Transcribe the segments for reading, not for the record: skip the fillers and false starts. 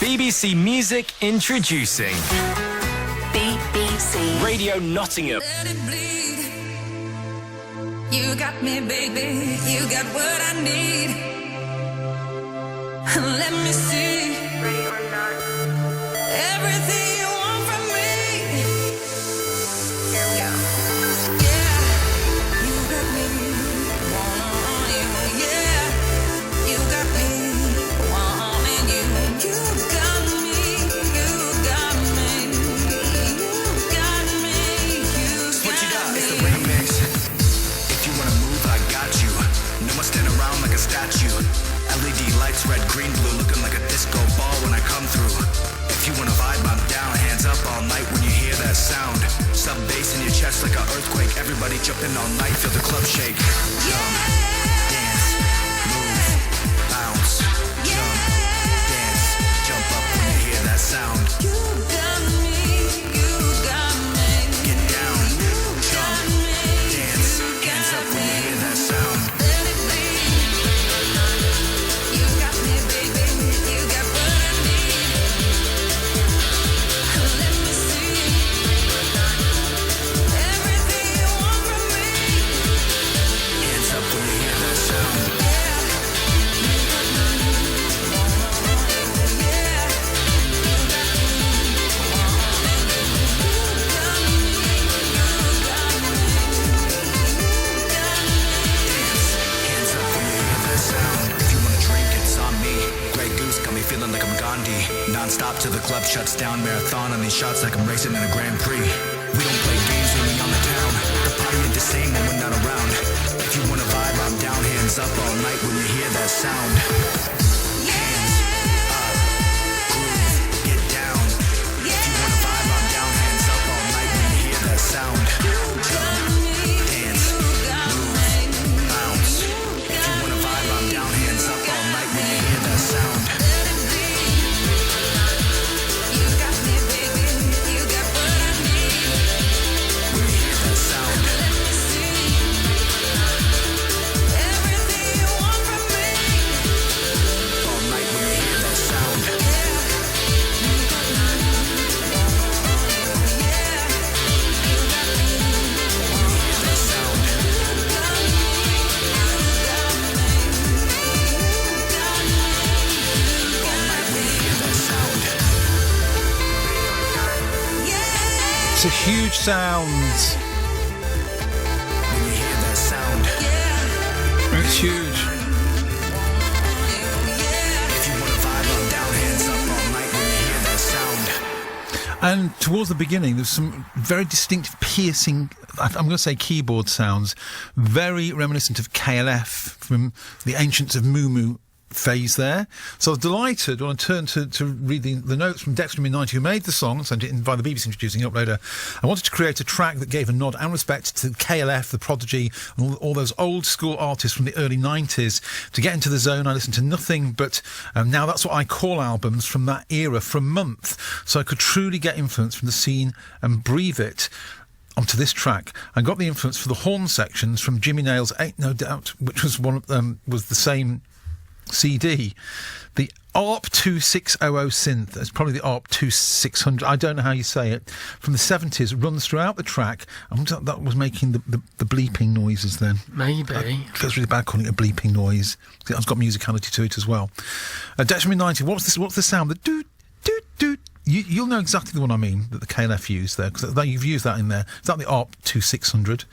BBC Music introducing BBC Radio Nottingham. Let it bleed. You got me, baby. You got what I need. Let me see everything you want from me. Here we go. Yeah, you got me. Want you. Yeah, you got me. Wanting you. You got me. You got me. You got me. You What you got? got It's the me. remix. If you wanna move, I got you. No more stand around like a statue. LED lights, red, green, blue, looking like a disco ball when I come through. If you wanna vibe, I'm down. Hands up all night when you hear that sound. Sub bass in your chest like an earthquake. Everybody jumping all night, feel the club shake. Jump, dance, move, bounce. Jump, dance, jump up when you hear that sound. You got me. You got me. Get down, jump, dance, hands up when you hear that sound. Let it bleed. You got me, baby. You got what I need. Let me see everything you want from me. Hands up when you hear that sound. Yeah, you got me. Yeah, you got me. Hands up when you hear that sound. If you wanna drink, it's on me. Grey Goose got me feeling like I'm Gandhi. Non-stop till the club shuts down. Marathon on these shots like I'm racing in a Grand Prix. We don't play games when we on the town. The party ain't the same when we're not around. If you wanna vibe, I'm down. Hands up all night when you hear that sound. Hands up, groove, get down. If you wanna vibe, I'm down. Hands up all night when you hear that sound. Jump, dance, move, bounce. If you wanna vibe, I'm down. Hands up all night when you hear that sound. Let it be. You got me, baby. You got what I need. When you hear that sound. Let me see everything you want from me. All night when you hear that sound. Yeah, you got me. Yeah, you got me. When you hear that sound. All night when you hear that sound. It's a huge sound. When you hear that sound. It's huge. If you wanna vibe, I'm down. Hands up all night when you hear that sound. And towards the beginning, there's some very distinct piercing, I'm going to say keyboard sounds, very reminiscent of KLF from the Ancients of Mumu phase there. So I was delighted when I turned to read the notes from Dextramine 90, who made the song, sent it in via the BBC Introducing Uploader. I wanted to create a track that gave a nod and respect to KLF, The Prodigy, and all those old school artists from the early 90s. To get into the zone, I listened to nothing but Now That's What I Call albums from that era for a month, so I could truly get influence from the scene and breathe it onto this track. I got the influence for the horn sections from Jimmy Nail's Ain't No Doubt, which was one of them, was the same CD. The ARP 2600 synth, it's probably the ARP 2600, I don't know how you say it, from the 70s, runs throughout the track. I wonder if that was making the bleeping noises then. Maybe. It feels really bad calling it a bleeping noise. It's got musicality to it as well. Dextramine 90, what's the sound? The doot, doot, doot. You'll know exactly the one I mean, that the KLF used there, because you've used that in there. Is that the ARP 2600?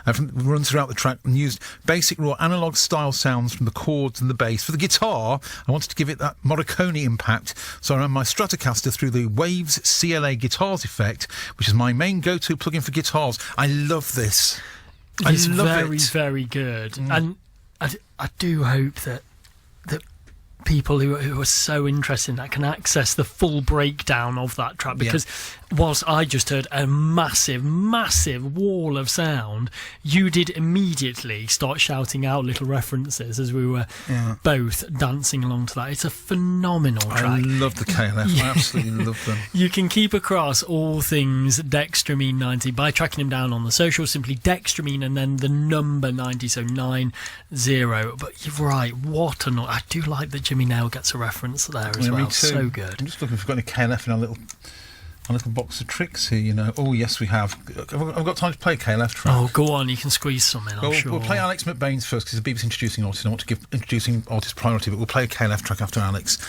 Runs throughout the track and used basic raw analogue style sounds from the chords and the bass. For the guitar, I wanted to give it that Morricone impact, so I ran my Stratocaster through the Waves CLA Guitars effect, which is my main go-to plugin for guitars. I love this. It's I love very, it. very good. And I do hope that people who are so interested in that can access the full breakdown of that track, because whilst I just heard a massive, massive wall of sound, you did immediately start shouting out little references as we were both dancing along to that. It's a phenomenal track. I love the KLF. I absolutely love them. You can keep across all things Dextramine 90 by tracking him down on the social, simply Dextramine and then the number 90, so 90. But you're right, I do like the Jimmy Nail gets a reference there as Yeah, me well. too. So good. I'm just looking if we've got any KLF in our little box of tricks here, you know. Oh, yes, we have. I've got time to play a KLF track. Oh, go on, you can squeeze some in, I'm Well, sure. we'll play Alex McBain's first because he's a BBC introducing artist and I want to give introducing artist priority, but we'll play a KLF track after Alex.